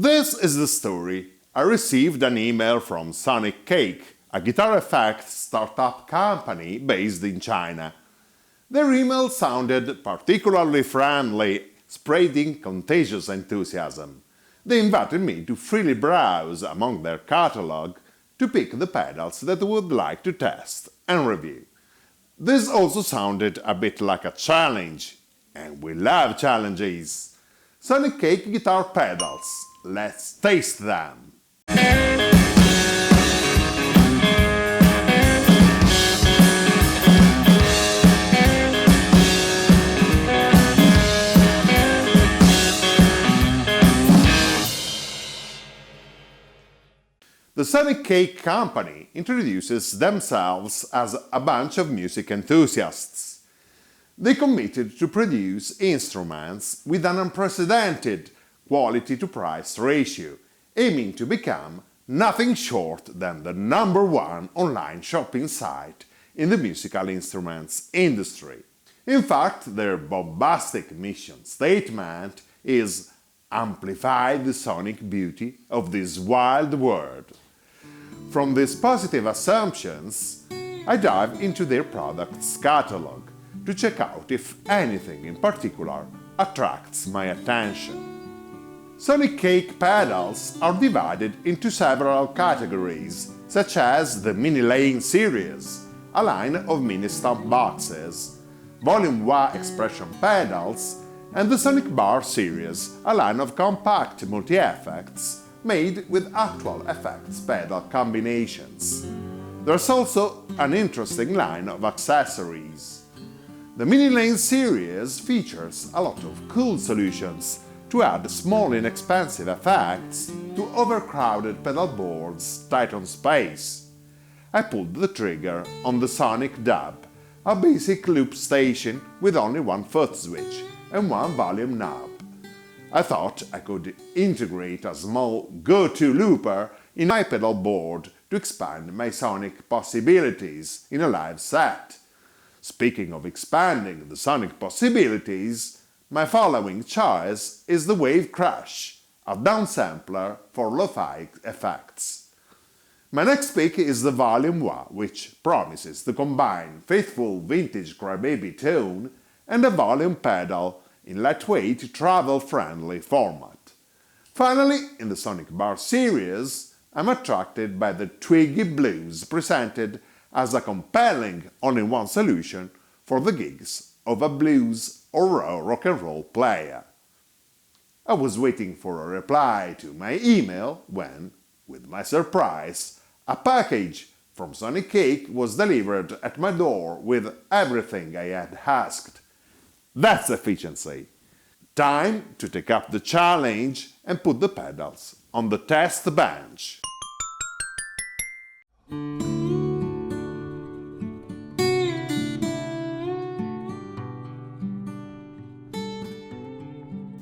This is the story. I received an email from Sonicake, a guitar effects startup company based in China. Their email sounded particularly friendly, spreading contagious enthusiasm. They invited me to freely browse among their catalog to pick the pedals that I would like to test and review. This also sounded a bit like a challenge, and we love challenges. Sonicake Guitar Pedals. Let's taste them! The Sonicake company introduces themselves as a bunch of music enthusiasts. They committed to produce instruments with an unprecedented quality-to-price ratio, aiming to become nothing short than the #1 online shopping site in the musical instruments industry. In fact, their bombastic mission statement is "Amplify the sonic beauty of this wild world." From these positive assumptions, I dive into their products catalog to check out if anything in particular attracts my attention. Sonicake pedals are divided into several categories, such as the Mini Lane series, a line of mini stomp boxes, Volume Wah expression pedals, and the Sonic Bar series, a line of compact multi-effects made with actual effects pedal combinations. There's also an interesting line of accessories. The Mini Lane series features a lot of cool solutions to add small inexpensive effects to overcrowded pedal boards tight on space. I pulled the trigger on the Sonic Dub, a basic loop station with only one foot switch and one volume knob. I thought I could integrate a small go-to looper in my pedal board to expand my sonic possibilities in a live set. Speaking of expanding the sonic possibilities, my following choice is the Wave Crash, a downsampler for lo-fi effects. My next pick is the Volume Wah, which promises to combine faithful vintage crybaby tone and a volume pedal in lightweight, travel-friendly format. Finally, in the Sonic Bar series, I'm attracted by the Twiggy Blues, presented as a compelling all-in-one solution for the gigs of a blues or raw rock and roll player. I was waiting for a reply to my email when, with my surprise, a package from Sonicake was delivered at my door with everything I had asked. That's efficiency! Time to take up the challenge and put the pedals on the test bench.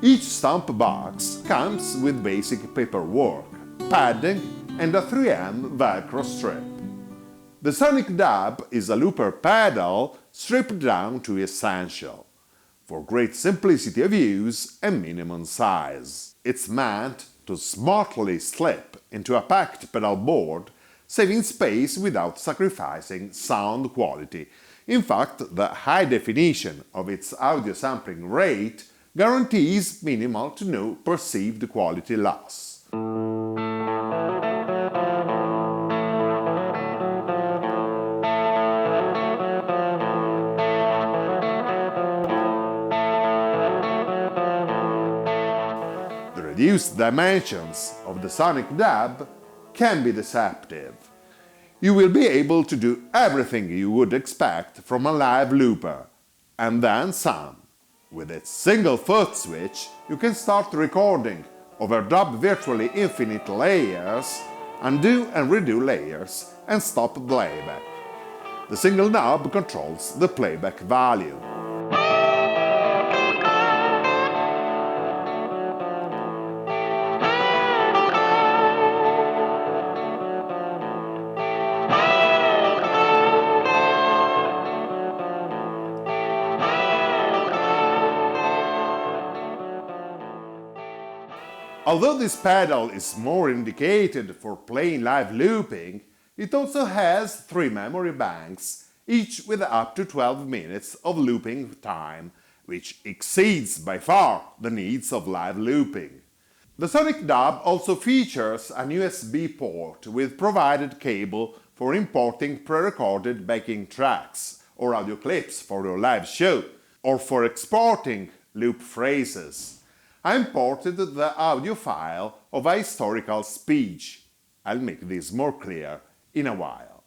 Each stomp box comes with basic paperwork, padding, and a 3M Velcro strip. The Sonic Dub is a looper pedal stripped down to essential, for great simplicity of use and minimum size. It's meant to smartly slip into a packed pedal board, saving space without sacrificing sound quality. In fact, the high definition of its audio sampling rate guarantees minimal to no perceived quality loss. The reduced dimensions of the Sonic Dub can be deceptive. You will be able to do everything you would expect from a live looper, and then some. With its single foot switch, you can start recording, overdub virtually infinite layers, undo and redo layers, and stop playback. The single knob controls the playback volume. Although this pedal is more indicated for playing live looping, it also has 3 memory banks, each with up to 12 minutes of looping time, which exceeds by far the needs of live looping. The Sonic Dub also features an USB port with provided cable for importing pre-recorded backing tracks or audio clips for your live show, or for exporting loop phrases. I imported the audio file of a historical speech. I'll make this more clear in a while.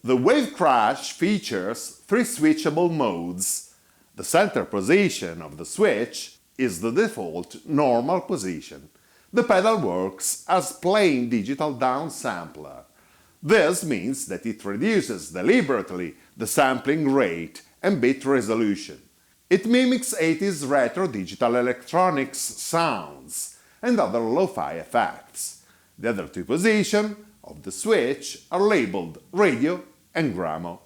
The Wave Crash features 3 switchable modes. The center position of the switch is the default normal position. The pedal works as plain digital downsampler. This means that it reduces deliberately the sampling rate and bit resolution. It mimics 80s retro digital electronics sounds and other lo-fi effects. The other 2 positions of the switch are labeled radio and gramo.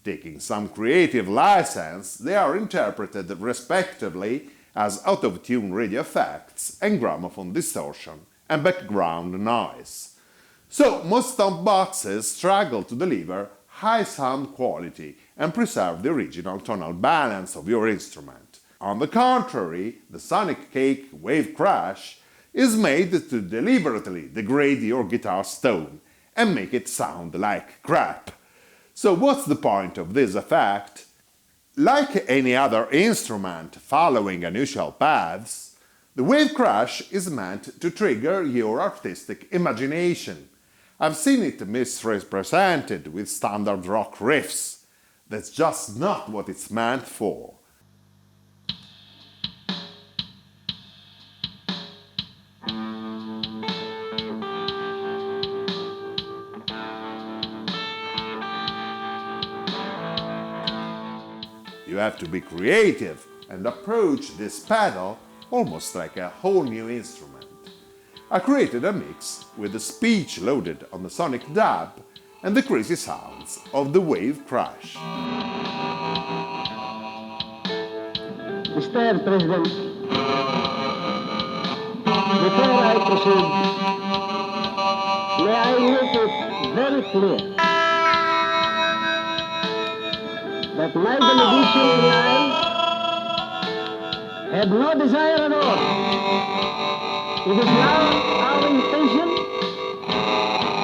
Taking some creative license, they are interpreted respectively as out-of-tune radio effects and gramophone distortion and background noise. So most stomp boxes struggle to deliver high sound quality and preserve the original tonal balance of your instrument. On the contrary, the Sonicake Wave Crash is made to deliberately degrade your guitar's tone and make it sound like crap. So what's the point of this effect? Like any other instrument following unusual paths, the Wave Crash is meant to trigger your artistic imagination. I've seen it misrepresented with standard rock riffs. That's just not what it's meant for. You have to be creative and approach this pedal almost like a whole new instrument. I created a mix with the speech loaded on the Sonic Dub and the crazy sounds of the Wave Crash. Mr. President, before I proceed, may I make it very clear that my delegation tonight had no desire at all. It is now our intention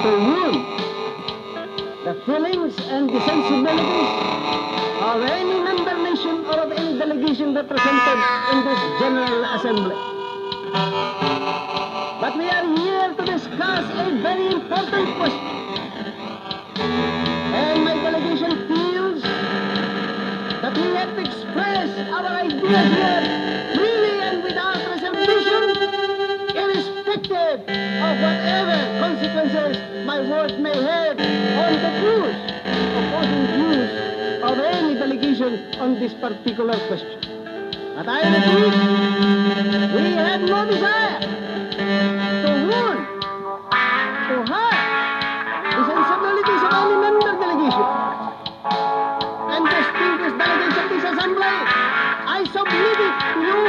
to wound the feelings and the sensibilities of any member nation or of any delegation represented in this General Assembly. But we are here to discuss a very important question. And my delegation feels that we have to express our ideas here freely and without reservation, irrespective of whatever consequences my words may have on the views, opposing views of any delegation on this particular question. But I repeat, we have no desire to wound, to hurt the sensibilities of any member delegation. And distinguished delegates of this assembly, I submit it to you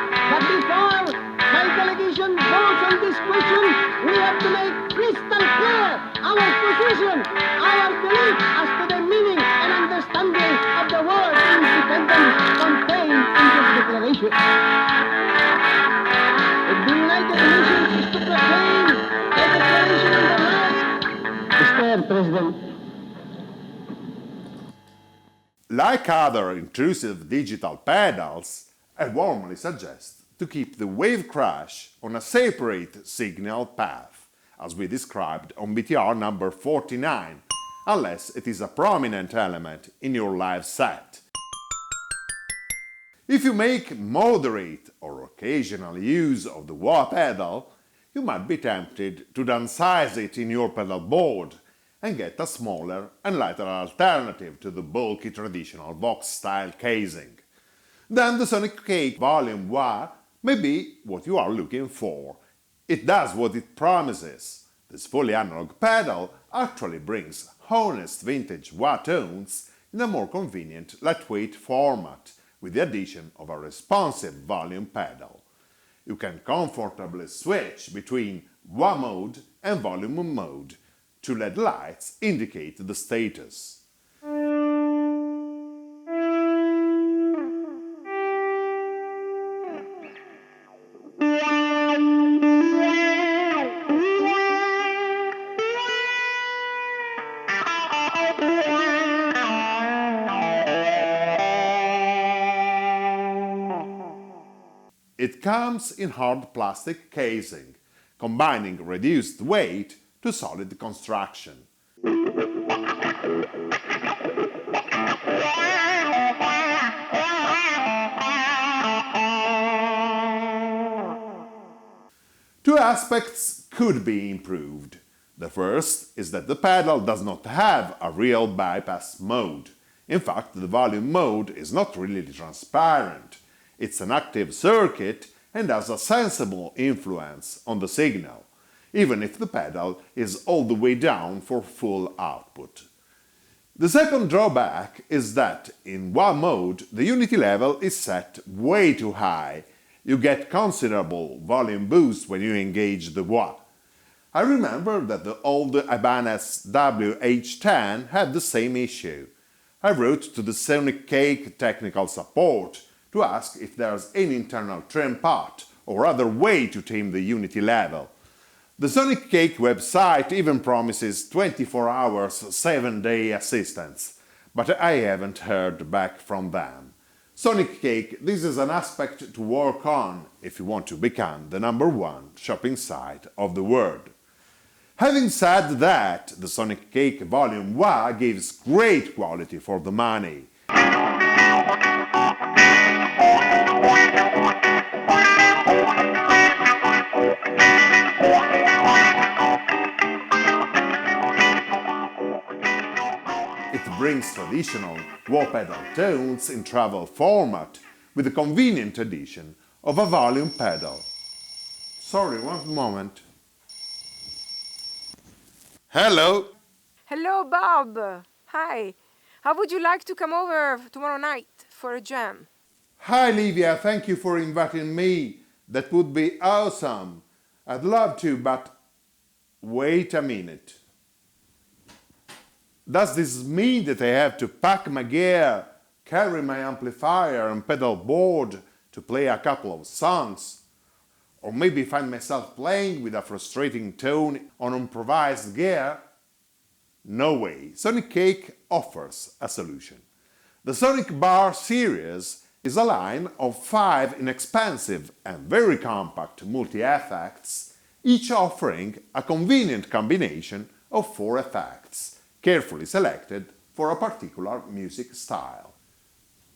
that before my delegation votes on this question, we have to make crystal clear our position, our belief as to the meaning and understanding of the word independence contained in this declaration. If the United Nations is to proclaim a declaration on the right, Mr. President, like other intrusive digital pedals, I warmly suggest to keep the Wave Crash on a separate signal path, as we described on BTR number 49, unless it is a prominent element in your live set. If you make moderate or occasional use of the wah pedal, you might be tempted to downsize it in your pedal board and get a smaller and lighter alternative to the bulky traditional Vox-style casing. Then the Sonicake Volume Wah may be what you are looking for. It does what it promises. This fully analog pedal actually brings honest vintage wah tones in a more convenient, lightweight format, with the addition of a responsive volume pedal. You can comfortably switch between wah mode and volume mode. Two LED lights indicate the status. It comes in hard plastic casing, combining reduced weight to solid construction. Two aspects could be improved. The first is that the pedal does not have a real bypass mode. In fact, the volume mode is not really transparent. It's an active circuit and has a sensible influence on the signal, even if the pedal is all the way down for full output. The second drawback is that in wah mode the unity level is set way too high. You get considerable volume boost when you engage the wah. I remember that the old Ibanez WH10 had the same issue. I wrote to the Sonicake technical support to ask if there's any internal trim pot or other way to tame the unity level. The Sonicake website even promises 24 hours 7-day assistance, but I haven't heard back from them. Sonicake, this is an aspect to work on if you want to become the #1 shopping site of the world. Having said that, the Sonicake Volume Wah gives great quality for the money. It brings traditional wah pedal tones in travel format with the convenient addition of a volume pedal. Sorry, one moment. Hello! Hello, Bob. Hi. How would you like to come over tomorrow night for a jam? Hi Livia, thank you for inviting me. That would be awesome. I'd love to, but wait a minute. Does this mean that I have to pack my gear, carry my amplifier and pedal board to play a couple of songs? Or maybe find myself playing with a frustrating tone on improvised gear? No way, Sonicake offers a solution. The Sonic Bar series is a line of 5 inexpensive and very compact multi-effects, each offering a convenient combination of 4 effects, carefully selected for a particular music style.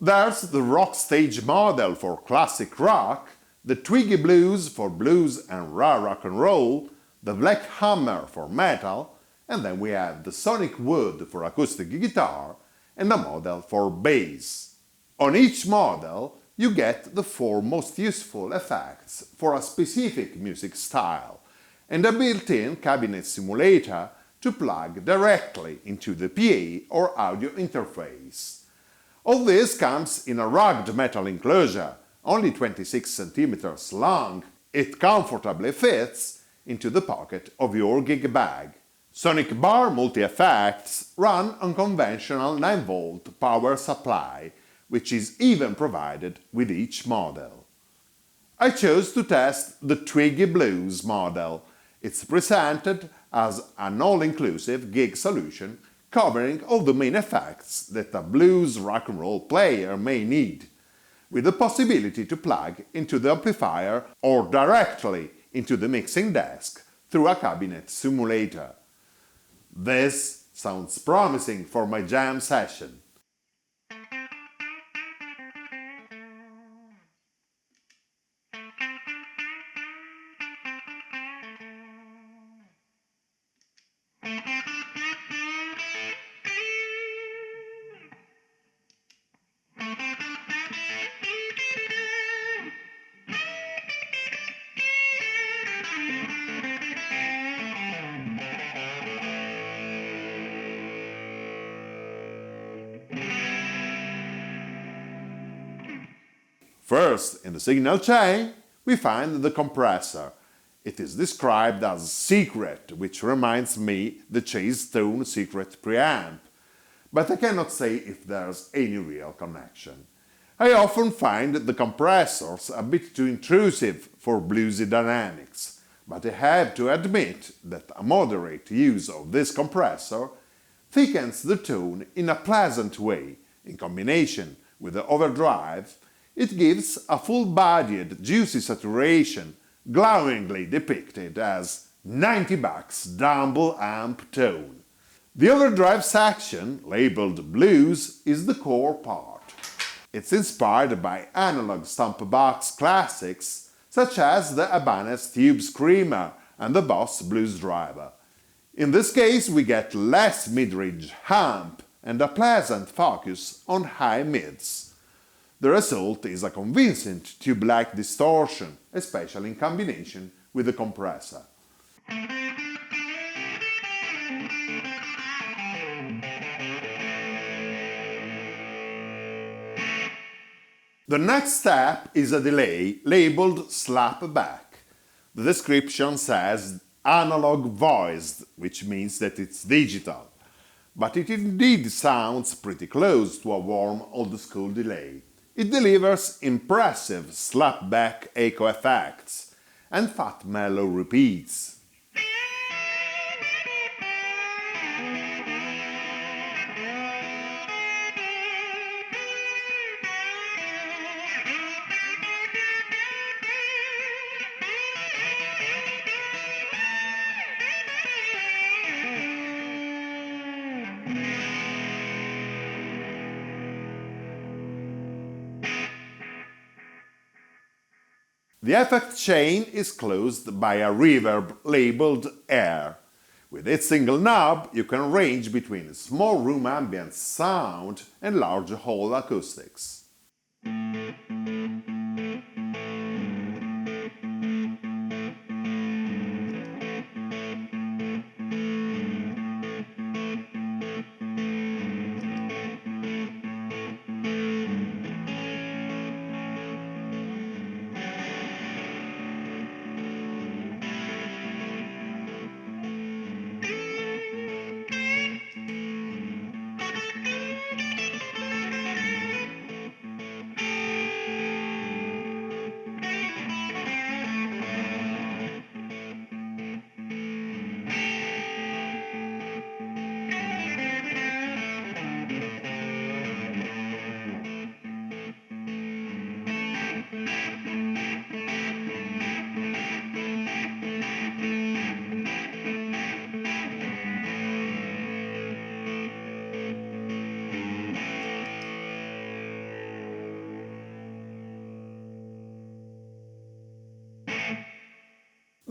There's the rock stage model for classic rock, the Twiggy Blues for blues and raw rock and roll, the Black Hammer for metal, and then we have the Sonic Wood for acoustic guitar and a model for bass. On each model you get the 4 most useful effects for a specific music style and a built-in cabinet simulator to plug directly into the PA or audio interface. All this comes in a rugged metal enclosure, only 26 cm long. It comfortably fits into the pocket of your gig bag. Sonic Bar multi-effects run on conventional 9-volt power supply, which is even provided with each model. I chose to test the Twiggy Blues model. It's presented as an all-inclusive gig solution covering all the main effects that a blues rock and roll player may need, with the possibility to plug into the amplifier or directly into the mixing desk through a cabinet simulator. This sounds promising for my jam session. First, in the signal chain, we find the compressor. It is described as secret, which reminds me the Chase Tone secret preamp, but I cannot say if there's any real connection. I often find the compressors a bit too intrusive for bluesy dynamics, but I have to admit that a moderate use of this compressor thickens the tone in a pleasant way. In combination with the overdrive, it gives a full-bodied, juicy saturation, glowingly depicted as 90 bucks Dumble amp tone. The overdrive section, labeled blues, is the core part. It's inspired by analog stomp box classics such as the Ibanez Tube Screamer and the Boss Blues Driver. In this case we get less mid-range hump and a pleasant focus on high mids. The result is a convincing tube-like distortion, especially in combination with the compressor. The next step is a delay labeled slapback. The description says analog voiced, which means that it's digital, but it indeed sounds pretty close to a warm old-school delay. It delivers impressive slapback echo effects and fat mellow repeats. The effect chain is closed by a reverb labeled Air. With its single knob, you can range between small room ambient sound and large hall acoustics.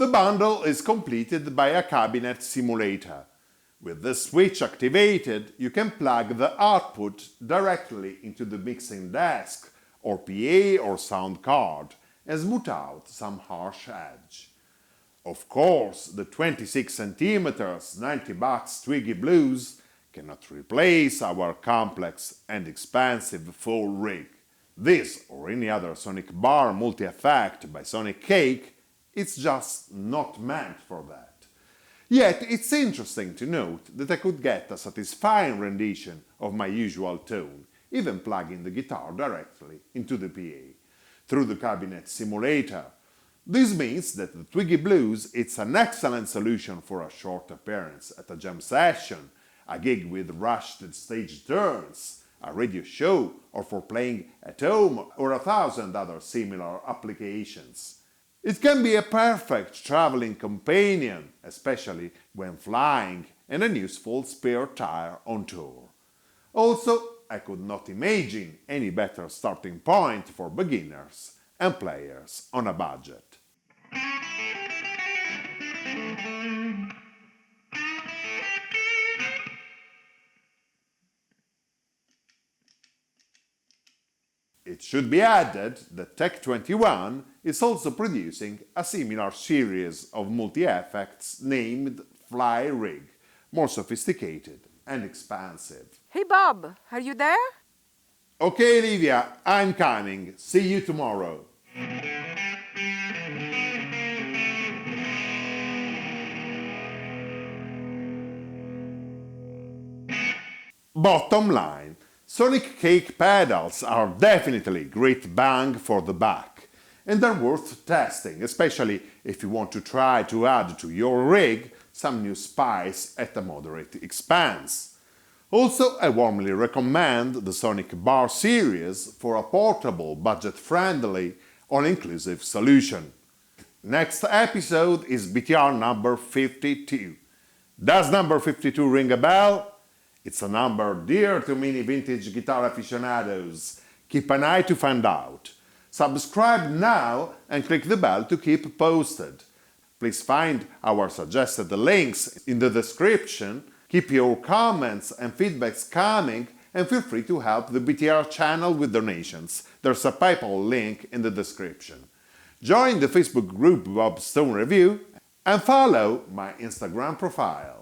The bundle is completed by a cabinet simulator. With the switch activated, you can plug the output directly into the mixing desk or PA or sound card and smooth out some harsh edge. Of course, the 26 cm 90 bucks Twiggy Blues cannot replace our complex and expensive full rig. This or any other Sonic Bar Multieffect by Sonicake, it's just not meant for that. Yet it's interesting to note that I could get a satisfying rendition of my usual tone, even plugging the guitar directly into the PA, through the cabinet simulator. This means that the Twiggy Blues it's an excellent solution for a short appearance at a jam session, a gig with rushed stage turns, a radio show, or for playing at home or 1,000 other similar applications. It can be a perfect traveling companion, especially when flying, and an useful spare tire on tour. Also, I could not imagine any better starting point for beginners and players on a budget. It should be added that Tech21 is also producing a similar series of multi-effects named Fly Rig, more sophisticated and expansive. Hey Bob, are you there? Okay, Livia, I'm coming. See you tomorrow. Bottom line, Sonicake pedals are definitely great bang for the buck, and are worth testing, especially if you want to try to add to your rig some new spice at a moderate expense. Also, I warmly recommend the Sonic Bar series for a portable, budget-friendly, all-inclusive solution. Next episode is BTR number 52. Does number 52 ring a bell? It's a number dear to many vintage guitar aficionados. Keep an eye to find out. Subscribe now and click the bell to keep posted. Please find our suggested links in the description. Keep your comments and feedbacks coming and feel free to help the BTR channel with donations. There's a PayPal link in the description. Join the Facebook group Bob Stone Review and follow my Instagram profile.